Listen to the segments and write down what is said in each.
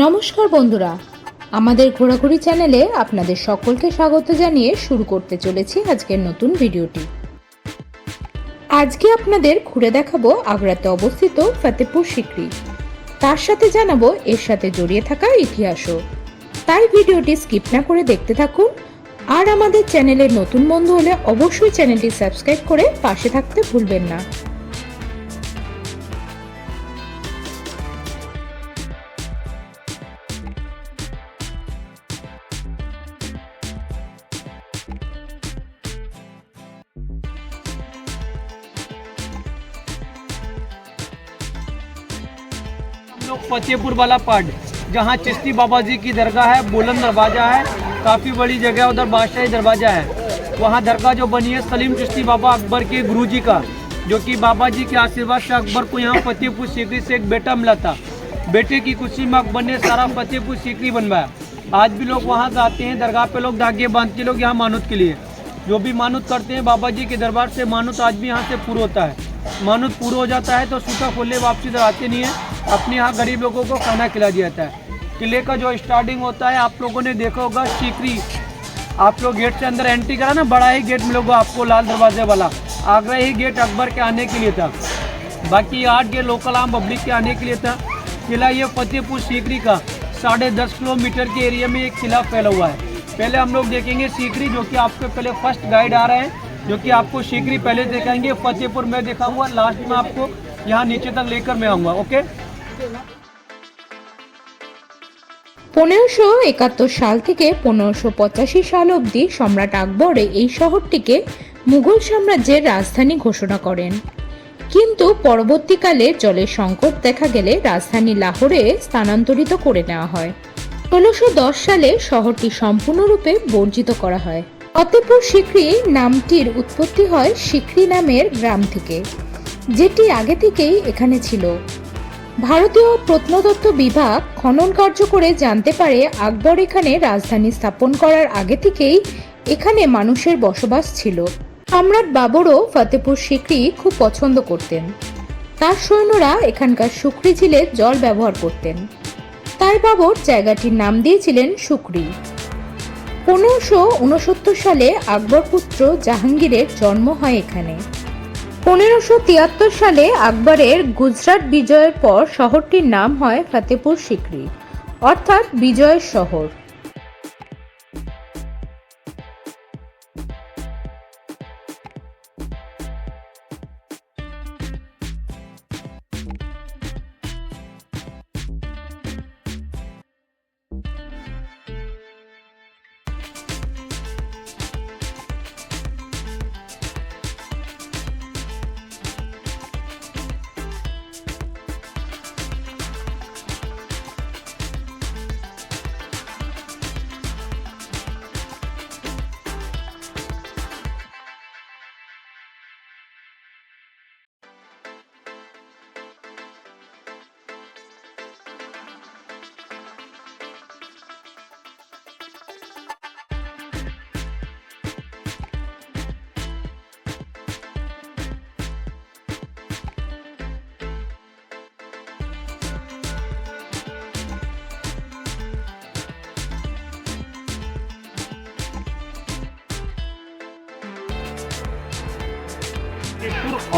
নমস্কার বন্ধুরা, আমাদের ঘোরাঘুরি চ্যানেলে আপনাদের সকলকে স্বাগত জানিয়ে শুরু করতে চলেছি আজকের নতুন ভিডিওটি। আজকে আপনাদের ঘুরে দেখাবো আগ্রাতে অবস্থিত ফতেপুর সিকরি, তার সাথে জানাবো এর সাথে জড়িয়ে থাকা ইতিহাসও। তাই ভিডিওটি স্কিপ না করে দেখতে থাকুন। আর আমাদের চ্যানেলের নতুন বন্ধু হলে অবশ্যই চ্যানেলটি সাবস্ক্রাইব করে পাশে থাকতে ভুলবেন না। फतेहपुर वाला पार्ट जहाँ चिश्ती बाबा जी की दरगाह है, बुलंद दरवाज़ा है, काफ़ी बड़ी जगह, उधर बादशाही दरवाज़ा है। वहाँ दरगाह जो बनी है सलीम चिश्ती बाबा अकबर के गुरुजी का, जो कि बाबा जी के आशीर्वाद से अकबर को यहाँ फतेहपुर सीकरी से एक बेटा मिला था। बेटे की खुशी में अकबर ने सारा फतेहपुर सीकरी बनवाया। आज भी लोग वहाँ जाते हैं, दरगाह पे लोग धागे बांधते लोग यहाँ मानुत के लिए, जो भी मानुत करते हैं बाबा जी के दरबार से मानुत आज भी यहाँ से पूरा होता है। मानुत पूरा हो जाता है तो सूखा खोले वापसी इधर आते नहीं है, अपने यहाँ गरीब लोगों को खाना खिला दिया जाता है। किले का जो स्टार्टिंग होता है आप लोगों ने देखा होगा सीकरी, आप लोग गेट से अंदर एंट्री करा ना, बड़ा ही गेट मिलेगा आपको लाल दरवाजे वाला। आगरा ही गेट अकबर के आने के लिए था, बाकी 8 गेट लोकल आम पब्लिक के आने के लिए था। किला ये फतेहपुर सीकरी का 10.5 किलोमीटर के एरिया में एक किला फैला हुआ है। पहले हम लोग देखेंगे सीकरी, जो कि आपके पहले फर्स्ट गाइड आ रहे हैं, जो कि आपको सीकरी पहले दिखाएंगे, फतेहपुर में दिखाऊंगा, लास्ट में आपको यहाँ नीचे तक लेकर मैं आऊँगा। ओके। 1571 সাল থেকে 1585 সাল অবধি সম্রাট আকবর এই শহরটিকে মুঘল সাম্রাজ্যের রাজধানী ঘোষণা করেন, কিন্তু পরবর্তীকালে জলের সংকট দেখা গেলে রাজধানী লাহোরে স্থানান্তরিত করে নেওয়া হয়। 1610 সালে শহরটি সম্পূর্ণরূপে বর্জিত করা হয়। ফতেহপুর সিকরি নামটির উৎপত্তি হয় সিকরি নামের গ্রাম থেকে, যেটি আগে থেকেই এখানে ছিল। ভারতীয় প্রত্নতত্ত্ব বিভাগ খনন কার্য করে জানতে পারে আকবর এখানে রাজধানী স্থাপন করার আগে থেকেই এখানে মানুষের বসবাস ছিল। সম্রাট বাবরও ফতেহপুর সিকরি খুব পছন্দ করতেন। তার সৈন্যরা এখানকার সুকরি ঝিলে জল ব্যবহার করতেন, তাই বাবর জায়গাটির নাম দিয়েছিলেন সুকরি। 1569 সালে আকবর পুত্র জাহাঙ্গীরের জন্ম হয় এখানে। 1573 সালে আকবরের গুজরাট বিজয়ের পর শহরটির নাম হয় ফতেহপুর সিকরি, অর্থাৎ বিজয়ের শহর।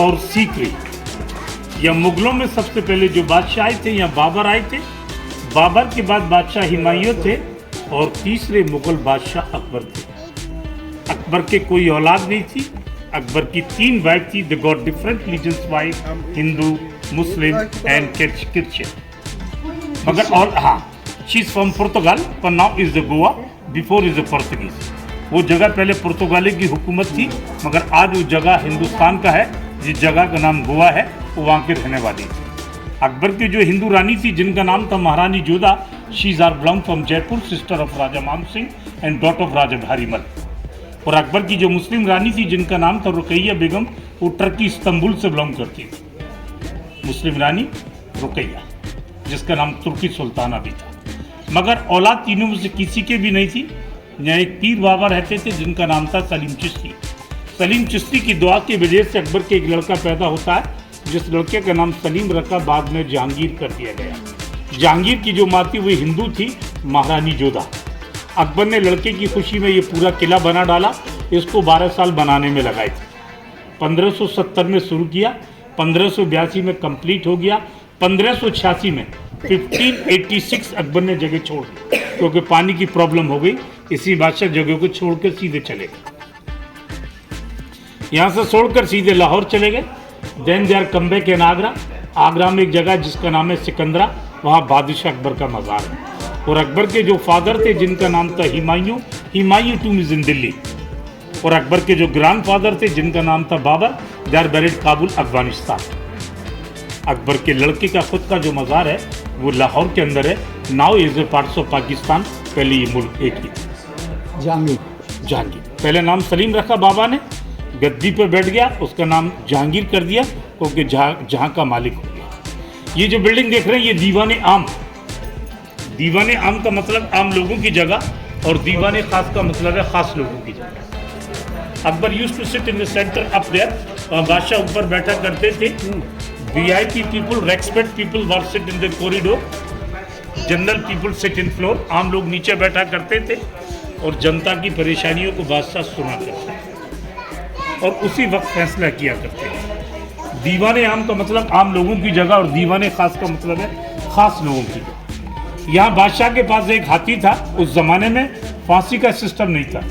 और सीकरी, यह मुगलों में सबसे पहले जो बादशाह आए थे, यहाँ बाबर आए थे। बाबर के बाद बादशाह हुमायूं थे और तीसरे मुगल बादशाह अकबर थे। अकबर के कोई औलाद नहीं थी। अकबर की 3 वाइफ थी। They got different religions wife, Hindu, Muslim and Christian. मगर और हाँ, शी इज फ्रॉम पुर्तगाल पर now is the Goa, before is the Portuguese. वो जगह पहले पुर्तगाली की हुकूमत थी, मगर आज वो जगह हिंदुस्तान का है। जिस जगह का नाम गोवा है वो वहाँ के रहने वाली थी। अकबर की जो हिंदू रानी थी जिनका नाम था महारानी Jodha, she is are belong from Jaipur, sister of Raja Man Singh and daughter of Raja Bharmal. और अकबर की जो मुस्लिम रानी थी जिनका नाम था रुकैया बेगम, वो टर्की इस्तांबुल से बिलोंग करती थी। मुस्लिम रानी रुकैया, जिसका नाम तुर्की सुल्ताना भी था। मगर औलाद तीनों में से किसी के भी नहीं थी। यहाँ एक पीर बाबा रहते थे जिनका नाम था सलीम चिश्ती। सलीम चिश्ती की दुआ की वजह से अकबर के एक लड़का पैदा होता है, जिस लड़के का नाम सलीम रखा बाद में जहांगीर कर दिया गया। जहांगीर की जो माँ थी वो हिंदू थी, महारानी जोधा। अकबर ने लड़के की खुशी में ये पूरा किला बना डाला। इसको 12 साल बनाने में लगाए थे। 1570 में शुरू किया, 1582 में कंप्लीट हो गया। 1586 में 1586 अकबर ने जगह छोड़ दी क्योंकि पानी की प्रॉब्लम हो गई। इसी बादशाह जगह को छोड़कर सीधे चले गए, यहाँ से छोड़कर सीधे लाहौर चले गए। Then they are come back in Agra. Agra में एक जगह जिसका नाम है सिकंदरा, वहाँ बादशाह अकबर का मज़ार है। और अकबर के जो फादर थे जिनका नाम था Humayun tomb is in Delhi. और अकबर के जो ग्रैंडफादर थे जिनका नाम था Babar, they are buried Kabul, Afghanistan. Akbar के लड़के का खुद का जो मज़ार है वो लाहौर के अंदर है। Now is a parts of Pakistan. पहले ये मुल्क एक ही था, जहांगीर। पहले नाम सलीम रखा बाबा ने, गद्दी पर बैठ गया, उसका नाम जहांगीर कर दिया क्योंकि जहाँ का मालिक हो गया। ये जो बिल्डिंग देख रहे हैं ये दीवाने आम। दीवाने आम का मतलब आम लोगों की जगह, और दीवाने खास का मतलब है खास लोगों की जगह। Akbar used to sit in the centre up there, और बादशाह ऊपर बैठा करते थे। VIP people, respect people were sit in the corridor, general people sit in floor. आम लोग नीचे बैठा करते थे और जनता की परेशानियों को बादशाह सुना करते थे और उसी वक्त फैसला किया करते थे। दीवाने आम का मतलब आम लोगों की जगह, और दीवाने खास का मतलब है खास लोगों की जगह। यहाँ बादशाह के पास एक हाथी था। उस ज़माने में फांसी का सिस्टम नहीं था,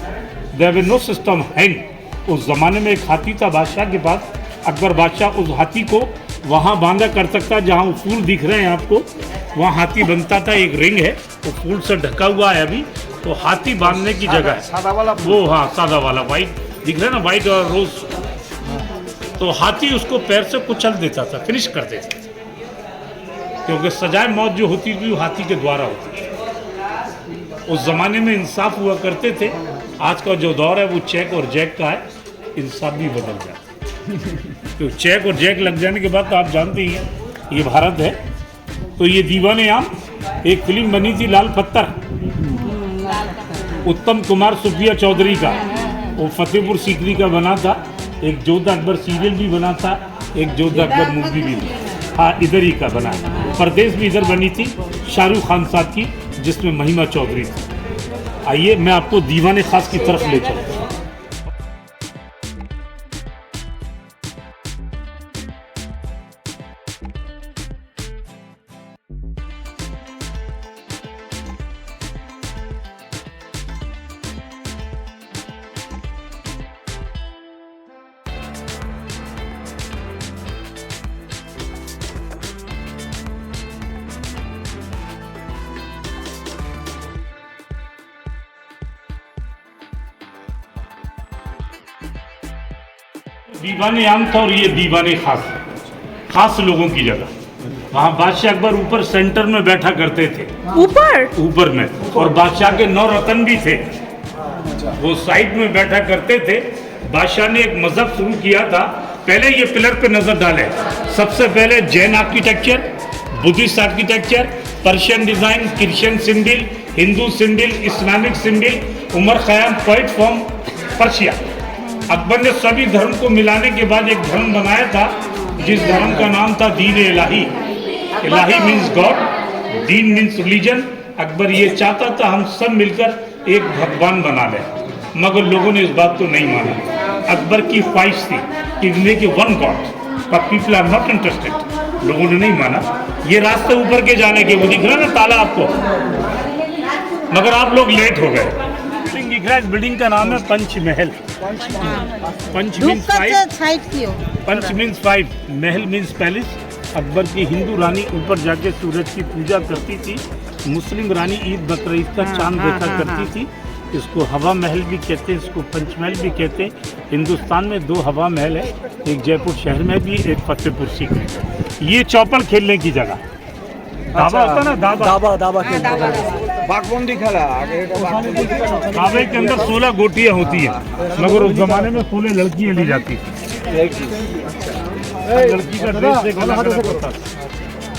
there was no system hang. उस ज़माने में एक हाथी था बादशाह के पास। अकबर बादशाह उस हाथी को वहाँ बांधा कर सकता, जहाँ वो फूल दिख रहे हैं आपको, वहाँ हाथी बनता था। एक रिंग है, वो फूल से ढका हुआ है अभी, तो हाथी बांधने की जगह है। सादा वाला वो, हाँ, सादा वाला वाइट दिख रहा है ना, वाइट और रोज। तो हाथी उसको पैर से कुचल देता था, फिनिश कर देता था, क्योंकि सजाए मौत जो होती थी वो हाथी के द्वारा होती थी। उस ज़माने में इंसाफ हुआ करते थे। आज का जो दौर है वो चेक और जैक का है, इंसाफ भी बदल जाता है। तो चेक और जैक लग जाने के बाद तो आप जानते ही हैं ये भारत है। तो ये दीवाने आम, एक फिल्म बनी थी लाल पत्थर, उत्तम कुमार सुप्रिया चौधरी का, वो फतेहपुर सीकरी का बना था। एक जोधा अकबर सीरियल भी बना था, एक जोधा अकबर मूवी भी बनी। हाँ, इधर ही का बना। परदेश भी इधर बनी थी, शाहरुख खान साहब की, जिसमें महिमा चौधरी थी। आइए मैं आपको दीवाने खास की तरफ ले चलता हूँ। दीवाने आम था और ये दीवाने खास, खास लोगों की जगह। वहाँ बादशाह अकबर ऊपर सेंटर में बैठा करते थे, ऊपर में, और बादशाह के 9 रतन भी थे, वो साइड में बैठा करते थे। बादशाह ने एक मजहब शुरू किया था। पहले ये पिलर पे नजर डालें, सबसे पहले Jain architecture, Buddhist architecture, Persian design, Christian symbol, Hindu symbol, Islamic symbol, Omar Khayyam poet from Persia. Akbar ने सभी धर्म को मिलाने के बाद एक धर्म बनाया था, जिस धर्म का नाम था दीन इलाही। इलाही मीन्स गॉड, दीन मीन्स रिलीजन। अकबर ये चाहता था हम सब मिलकर एक भगवान बना लें, मगर लोगों ने इस बात को नहीं माना। अकबर की ख्वाहिश थी कि make one God, but people are not interested. लोगों ने नहीं माना। ये रास्ते ऊपर के जाने के, वो दिख रहा है ना ताला आपको, मगर आप लोग लेट हो गए। बिल्डिंग दिख रहा है, इस बिल्डिंग का नाम है पंचमहल। पंच मीन्स 5, पंच मीन्स 5, महल मीन्स पैलेस। अकबर की हिंदू रानी ऊपर जाके सूरज की पूजा करती थी, मुस्लिम रानी ईद बकर ईद का चांद देखा करती थी। इसको हवा महल भी कहते हैं, इसको पंचमहल भी कहते हैं। हिंदुस्तान में 2 हवा महल है, एक जयपुर शहर में भी, एक फतेहपुर सीकरी। ये चौपड़ खेलने की जगह, दावा होता है ना, दावा बागबंदी खेला दावे के अंदर 16 गोटियां होती हैं, मगर उस जमाने में 16 लड़कियां ली जाती थी। लड़की का ड्रेस देखना पड़ता था।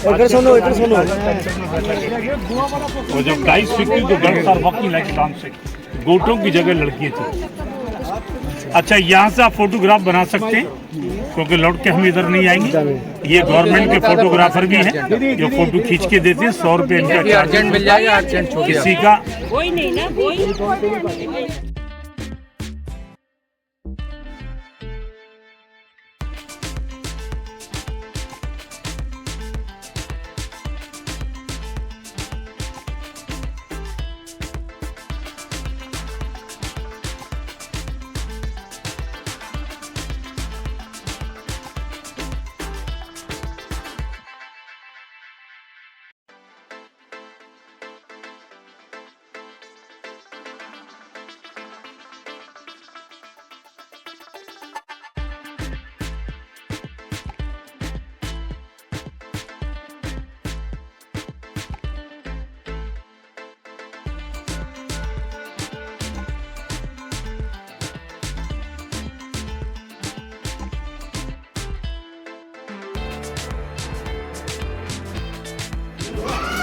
इधर सुनो, इधर सुनो। और जब डाइस फिकती तो girls are walking like dancing, गोटों की जगह लड़कियां थी। अच्छा, यहाँ से आप फोटोग्राफ बना सकते हैं, क्योंकि लौट के हम इधर नहीं आएंगे। ये गवर्नमेंट के फोटोग्राफर भी हैं जो फोटो खींच के देते हैं। 100 रुपये इनका अर्जेंट मिल जाएगा, अर्जेंट छोड़ किसी का। कोई नहीं ना, कोई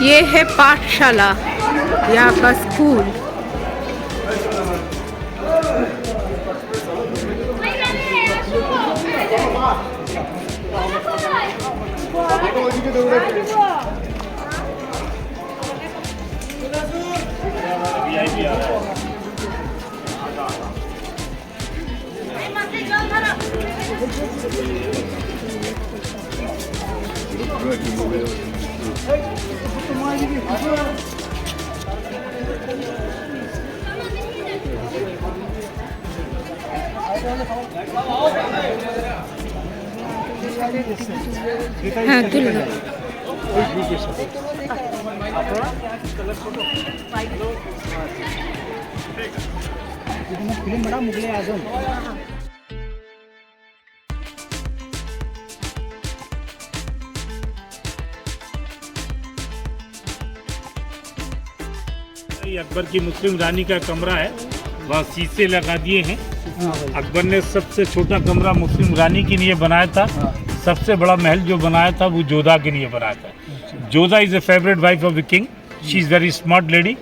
ये है पाठशाला, यहाँ का स्कूल। हाँ तुल लो। फिल्म बड़ा मुगले आजम। अकबर की मुस्लिम रानी का कमरा है, वहाँ शीशे लगा दिए हैं। अकबर ने सबसे छोटा कमरा मुस्लिम रानी के लिए बनाया था। सबसे बड़ा महल जो बनाया था वो जोधा के लिए बनाया था। Jodha is a favourite wife of the king. She is very smart lady,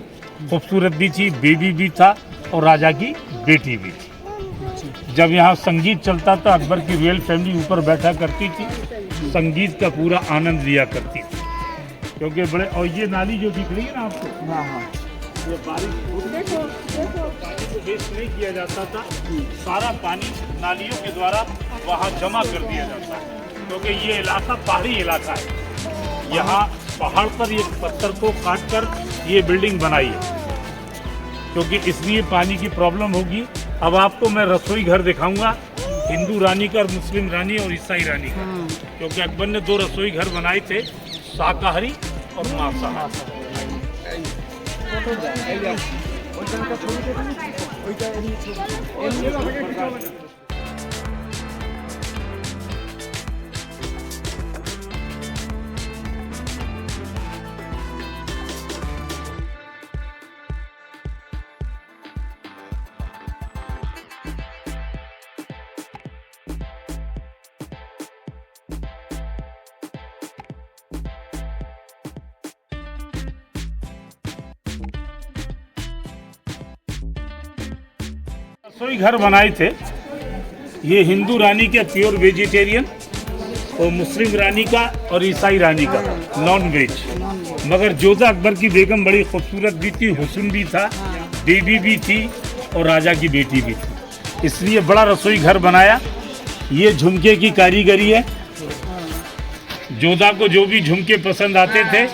खूबसूरत भी थी, बेबी भी था और राजा की बेटी भी थी। जब यहाँ संगीत चलता था, अकबर की रॉयल फैमिली ऊपर बैठा करती थी, संगीत का पूरा आनंद लिया करती थी। क्योंकि बड़े, और ये नाली जो दिख रही है ना आपको, ये बारिश पानी को वेस्ट नहीं किया जाता था, सारा पानी नालियों के द्वारा वहाँ जमा कर दिया जाता है। क्योंकि ये इलाका पहाड़ी इलाका है, यहाँ पहाड़ पर ये पत्थर को काट कर ये बिल्डिंग बनाई है, क्योंकि इसलिए पानी की प्रॉब्लम होगी। अब आपको मैं रसोई घर दिखाऊंगा, हिंदू रानी का और मुस्लिम रानी और ईसाई रानी का, क्योंकि अकबर ने 2 रसोई घर बनाए थे, शाकाहारी और मांसाहारी। रसोई घर बनाए थे, ये हिंदू रानी के प्योर वेजिटेरियन और मुस्लिम रानी का और ईसाई रानी का नॉन वेज। मगर जोधा अकबर की बेगम बड़ी खूबसूरत भी थी, हुस्न भी था, बेबी भी थी और राजा की बेटी भी थी, इसलिए बड़ा रसोई घर बनाया। ये झुमके की कारीगरी है। जोधा को जो भी झुमके पसंद आते थे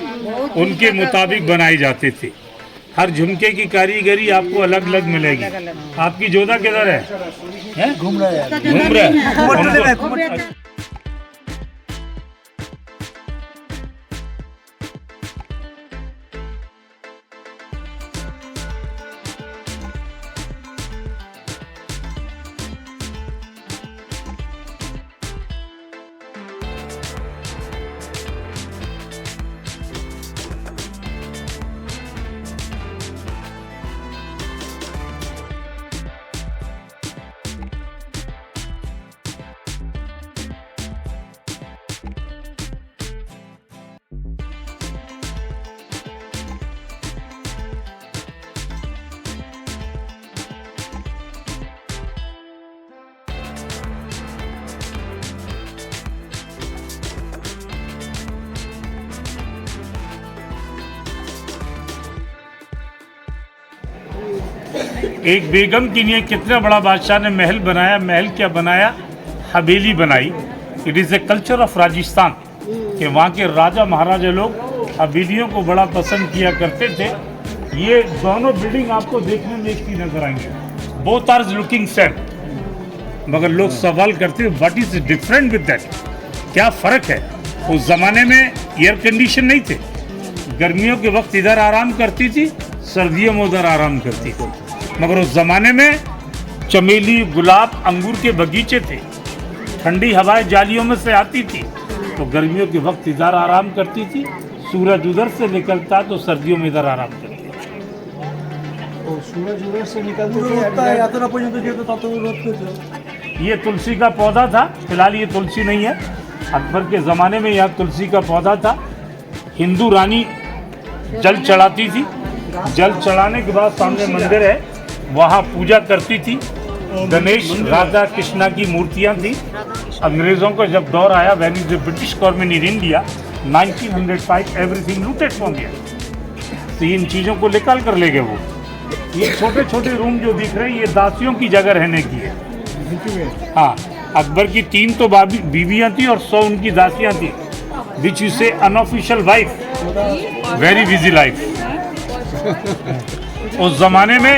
उनके मुताबिक बनाए जाते थे। हर झुमके की कारीगरी आपको अलग अलग मिलेगी। आपकी जोधा किधर है? घूम रहा है। एक बेगम के लिए कितना बड़ा बादशाह ने महल बनाया, महल क्या बनाया, हवेली बनाई। It is a culture of Rajasthan कि वहाँ के राजा महाराजा लोग हवेलियों को बड़ा पसंद किया करते थे। ये दोनों बिल्डिंग आपको देखने में एक ही नजर आएंगे, बोथ आर लुकिंग सेम, मगर लोग सवाल करते हैं what is different with that, क्या फ़र्क है। उस ज़माने में एयर कंडीशन नहीं थे, गर्मियों के वक्त इधर आराम करती थी, सर्दियों में उधर आराम करती थी, मगर उस ज़माने में चमेली, गुलाब, अंगूर के बगीचे थे, ठंडी हवाएं जालियों में से आती थी, तो गर्मियों के वक्त इधर आराम करती थी, सूरज उधर से निकलता तो सर्दियों में इधर आराम करती। सूरज उधर से निकलते ये तुलसी का पौधा था, फिलहाल ये तुलसी नहीं है। अकबर के ज़माने में यहाँ तुलसी का पौधा था। हिंदू रानी जल चढ़ाती थी, जल चढ़ाने के बाद सामने मंदिर है, वहाँ पूजा करती थी। गणेश, राधा कृष्णा की मूर्तियाँ थी। अंग्रेज़ों का जब दौर आया, when is the British government in India 1905, everything looted from here. तो इन चीज़ों को निकाल कर ले गए वो। ये छोटे छोटे रूम जो दिख रहे हैं, ये दासियों की जगह रहने की है। हाँ, अकबर की 3 तो बीवियाँ थी और 100 उनकी दासियाँ थी, विच यू से unofficial wife, very busy life. उस ज़माने में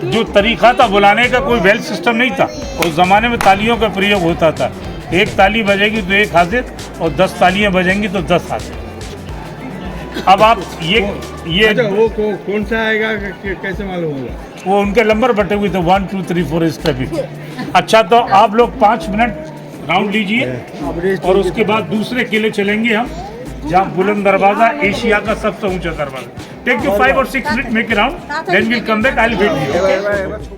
जो तरीक़ा था बुलाने का, कोई बेल सिस्टम नहीं था। उस ज़माने में तालियों का प्रयोग होता था, एक ताली बजेगी तो एक हाजिर, और 10 तालियां बजेंगी तो 10 हाजिर। अब आप ये अच्छा, वो कौन सा आएगा, कैसे मालूम होगा? वो उनके नंबर बटे हुए थे 1 2 3 4 इस टाइप के। अच्छा, तो आप लोग 5 मिनट राउंड लीजिए और उसके बाद दूसरे किले चलेंगे हम, जहाँ बुलंद दरवाज़ा, एशिया का सबसे ऊंचा दरवाज़ा। टेक यू 5 और 6 minute, make round, then will come back, I will wait you.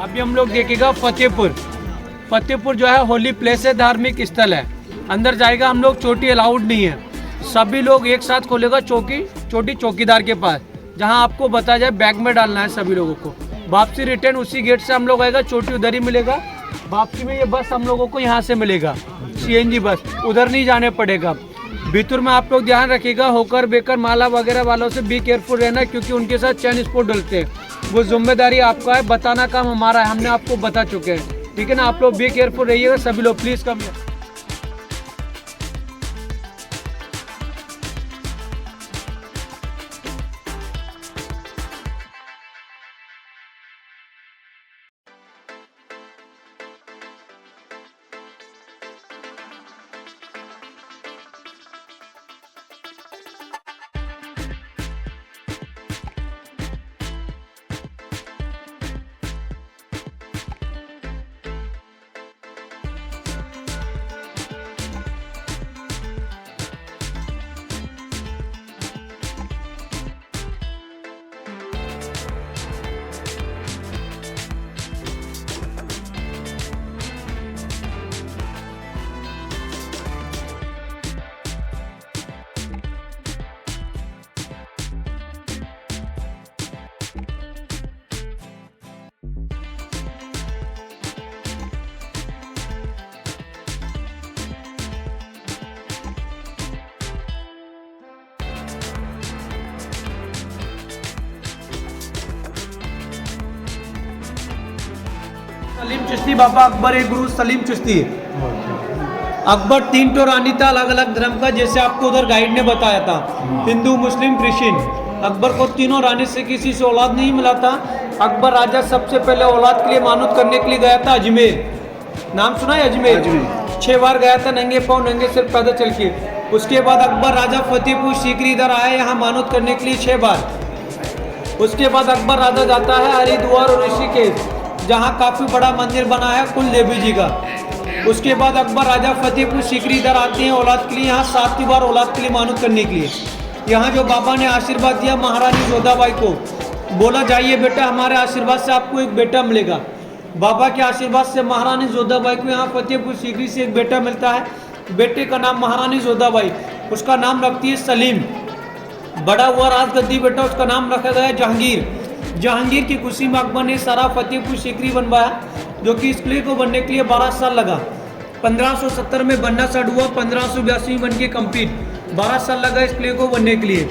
अभी हम लोग देखेगा फतेहपुर। फतेहपुर जो है होली प्लेस है, धार्मिक स्थल है। अंदर जाएगा हम लोग, चोटी अलाउड नहीं है। सभी लोग एक साथ खोलेगा चोटी चौकीदार के पास, जहां आपको बताया जाए बैग में डालना है सभी लोगों को। वापसी रिटर्न उसी गेट से हम लोग आएगा, चोटी उधर ही मिलेगा। वापसी में ये बस हम लोगों को यहाँ से मिलेगा, CNG बस, उधर नहीं जाने पड़ेगा। भीतर में आप लोग ध्यान रखिएगा, होकर बेकर माला वगैरह वालों से बी केयरफुल रहना, क्योंकि उनके साथ चैन स्पॉट डलते हैं। वो जिम्मेदारी आपका है, बताना काम हमारा है, हमने आपको बता चुके हैं, ठीक है ना। आप लोग बी केयरफुल रहिएगा, सभी लोग प्लीज़ कम। सलीम चिश्ती बाबा अकबर एक गुरु सलीम चिश्ती। अकबर 3 टो रानी था अलग अलग धर्म का, जैसे आपको उधर गाइड ने बताया था, हिंदू मुस्लिम क्रिश्चियन। अकबर को तीनों रानी से किसी से औलाद नहीं मिला था। अकबर राजा सबसे पहले औलाद के लिए मानूत करने के लिए गया था अजमेर। नाम सुना है अजमेर? 6 बार गया था नंगे पाँव नंगे सिर पैदल चल के। उसके बाद अकबर राजा फतेहपुर सीकरी इधर आए यहाँ मानूत करने के लिए 6 बार। उसके बाद अकबर राजा जाता है हरिद्वार और ऋषिकेश, जहाँ काफ़ी बड़ा मंदिर बना है कुल देवी जी का। उसके बाद अकबर राजा फतेहपुर सीकरी इधर आते हैं औलाद के लिए, यहाँ 7वीं बार औलाद के लिए मानूत करने के लिए। यहाँ जो बाबा ने आशीर्वाद दिया महारानी जोधाबाई को, बोला जाइए बेटा हमारे आशीर्वाद से आपको एक बेटा मिलेगा। बाबा के आशीर्वाद से महारानी जोधाबाई को यहाँ फतेहपुर सीकरी से एक बेटा मिलता है। बेटे का नाम महारानी जोधाबाई, उसका नाम रखती है सलीम। बड़ा हुआ राजगद्दी बेटा, उसका नाम रखा गया जहांगीर। जहांगीर की खुशी में अकबर ने सारा फतेहपुर सीकरी बनवाया, जो कि इस किले को बनने के लिए 12 साल लगा। 1570 में बनना स्टार्ट हुआ, 1582 में बन के कम्प्लीट। 12 साल लगा इस किले को बनने के लिए।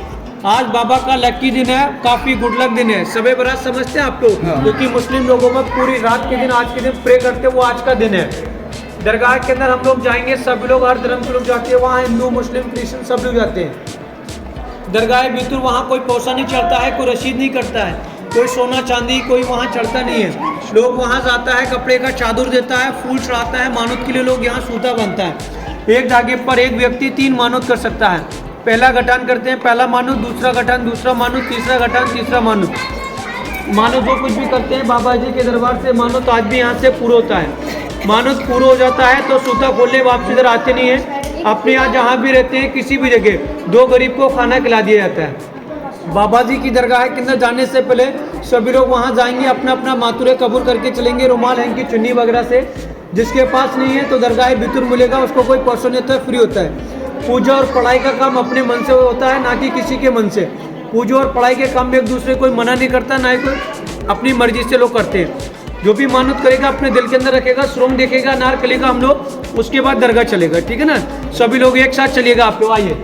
आज बाबा का लकी दिन है, काफ़ी गुड लक दिन है। सबे बरात समझते हैं आप लोग, क्योंकि मुस्लिम लोगों में पूरी रात के दिन आज के दिन प्रे करते हैं, वो आज का दिन है। दरगाह के अंदर हम लोग जाएंगे, सब लोग हर धर्म के लोग जाते हैं, वहाँ हिंदू मुस्लिम क्रिश्चियन सब लोग जाते हैं। दरगाह भीतर वहाँ कोई पैसा नहीं चढ़ता है, कोई रसीद नहीं करता है, कोई सोना चांदी कोई वहाँ चढ़ता नहीं है। लोग वहाँ जाता है, कपड़े का चादर देता है, फूल चढ़ाता है, मानूत के लिए लोग यहाँ सूता बनता है। एक धागे पर एक व्यक्ति 3 मानूत कर सकता है। पहला गठान करते हैं, पहला मानूत, दूसरा गठान, दूसरा मानूत, तीसरा गठान, तीसरा मानूत। मानूत जो कुछ भी करते हैं बाबा जी के दरबार से, मानूत आज भी यहाँ से पूरा होता है। मानूत पूरा हो जाता है तो सूता खोलने वापस इधर आते नहीं है। अपने यहाँ जहाँ भी रहते हैं किसी भी जगह 2 गरीब को खाना खिला दिया जाता है। बाबा जी की दरगाह के अंदर जाने से पहले सभी लोग वहाँ जाएंगे, अपना अपना मातुरे कबूल करके चलेंगे, रुमाल हैंकी चुन्नी वगैरह से। जिसके पास नहीं है तो दरगाह भीतर मिलेगा, उसको कोई पैसा नहीं होता है, फ्री होता है। पूजा और पढ़ाई का काम अपने मन से होता है, ना कि किसी के मन से। पूजा और पढ़ाई के काम में एक दूसरे कोई मना नहीं करता, ना ही कोई अपनी मर्जी से लोग करते हैं। जो भी मानूत करेगा अपने दिल के अंदर रखेगा, श्रोम देखेगा, नार कलेगा हम लोग, उसके बाद दरगाह चलेगा। ठीक है ना? सभी लोग एक साथ चलिएगा आप लोग, आइए।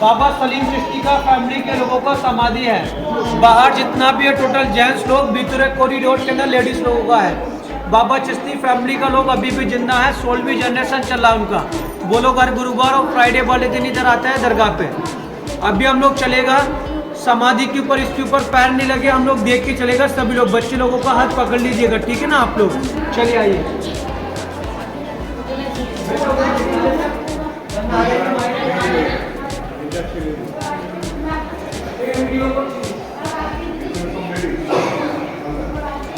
बाबा सलीम चिश्ती का फैमिली के लोगों का समाधि है। बाहर जितना भी है टोटल जेंट्स लोग, भीतर कॉरिडोर के अंदर लेडीज लोगों का है। बाबा चिश्ती फैमिली का लोग अभी भी जिंदा है, 16वीं जनरेशन चल रहा है उनका। वो लोग हर गुरुवार और फ्राइडे वाले दिन इधर आता है दरगाह पे। अभी हम लोग चलेगा समाधि के ऊपर, इसके ऊपर पैर नहीं लगे, हम लोग देख के चलेगा। सभी लोग बच्चे लोगों का हाथ पकड़ लीजिएगा, ठीक है ना? आप लोग चलिए आइए।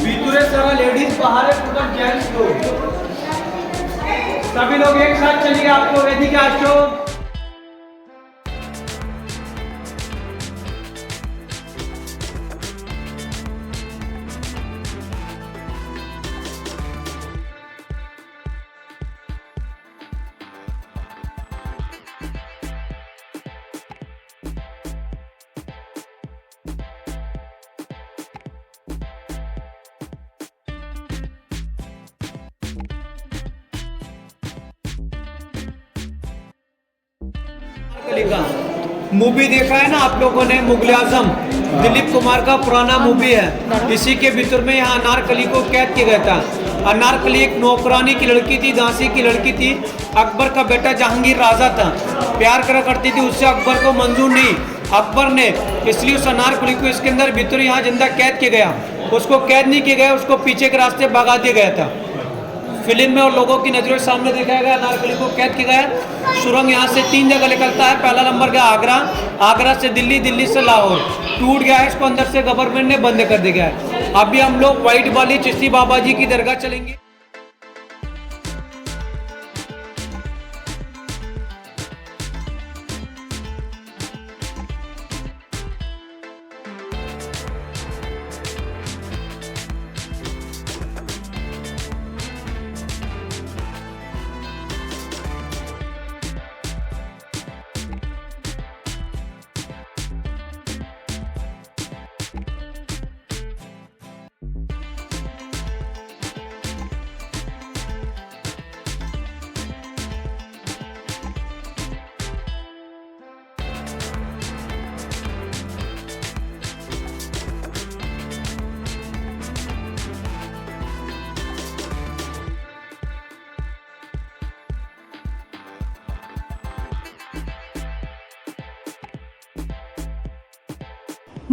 भीतरे सारा लेडीज, बाहर है टोटल जेंट्स लोग। सभी लोग एक साथ चलिए, आप लोग रेडी क्या आज? मूवी देखा है ना आप लोगों ने, मुगल आजम, दिलीप कुमार का पुराना मूवी है। इसी के भीतर में यहाँ अनारकली को कैद किया गया था। अनारकली एक नौकरानी की लड़की थी, दासी की लड़की थी। अकबर का बेटा जहांगीर राजा था, प्यार करा करती थी उससे, अकबर को मंजूर नहीं। अकबर ने इसलिए उस अनारकली को इसके अंदर भीतर यहाँ जिंदा कैद किया गया। उसको कैद नहीं किया गया, उसको पीछे के रास्ते भगा दिया गया था। फिल्म में और लोगों की नजरों के सामने दिखाया गया, अनारकली को कैद किया गया। सुरंग यहाँ से 3 जगह निकलता है। पहला नंबर गया आगरा, आगरा से दिल्ली, दिल्ली से लाहौर। टूट गया है, इसको अंदर से गवर्नमेंट ने बंद कर दिया है। अभी हम लोग व्हाइट वाली चिश्ती बाबा जी की दरगाह चलेंगे।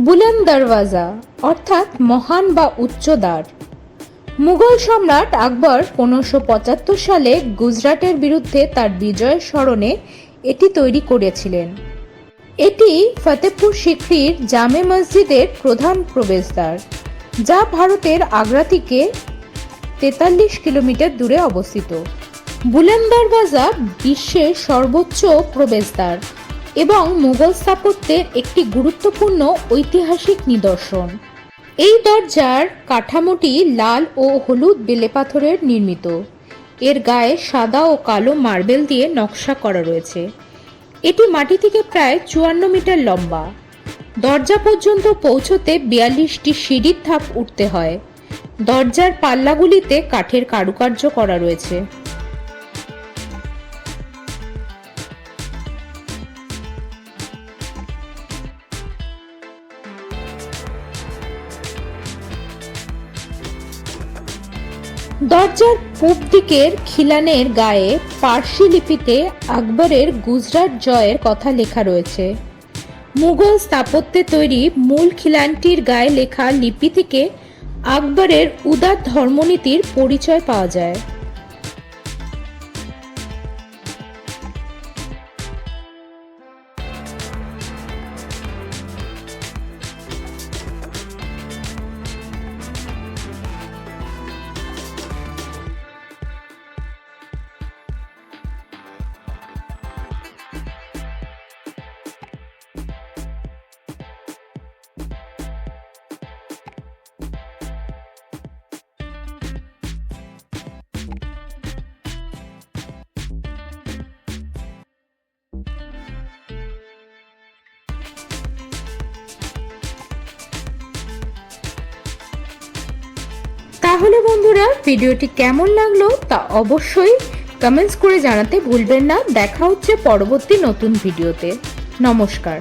বুলন্দ দরওয়াজা অর্থাৎ মহান বা উচ্চ দ্বার। মুঘল সম্রাট আকবর 1575 সালে গুজরাটের বিরুদ্ধে তার বিজয়ের স্মরণে এটি তৈরি করেছিলেন। এটি ফতেহপুর সিক্রির জামে মসজিদের প্রধান প্রবেশদ্বার, যা ভারতের আগ্রা থেকে 43 কিলোমিটার দূরে অবস্থিত। বুলন্দ দরওয়াজা বিশ্বের সর্বোচ্চ প্রবেশদ্বার এবং মুঘল স্থাপত্যের একটি গুরুত্বপূর্ণ ঐতিহাসিক নিদর্শন। এই দরজার কাঠামোটি লাল ও হলুদ বেলে পাথরের নির্মিত। এর গায়ে সাদা ও কালো মার্বেল দিয়ে নকশা করা রয়েছে। এটি মাটি থেকে প্রায় 54 মিটার লম্বা। দরজা পর্যন্ত পৌঁছতে 42টি সিঁড়ির ধাপ উঠতে হয়। দরজার পাল্লাগুলিতে কাঠের কারুকার্য করা রয়েছে। দরজার পূব দিকের খিলানের গায়ে পার্সি লিপিতে আকবরের গুজরাট জয়ের কথা লেখা রয়েছে। মুঘল স্থাপত্যে তৈরি মূল খিলানটির গায়ে লেখা লিপি থেকে আকবরের উদার ধর্মনীতির পরিচয় পাওয়া যায়। তাহলে বন্ধুরা, ভিডিওটি কেমন লাগলো তা অবশ্যই কমেন্টস করে জানাতে ভুলবেন না। দেখা হচ্ছে পরবর্তী নতুন ভিডিওতে। নমস্কার।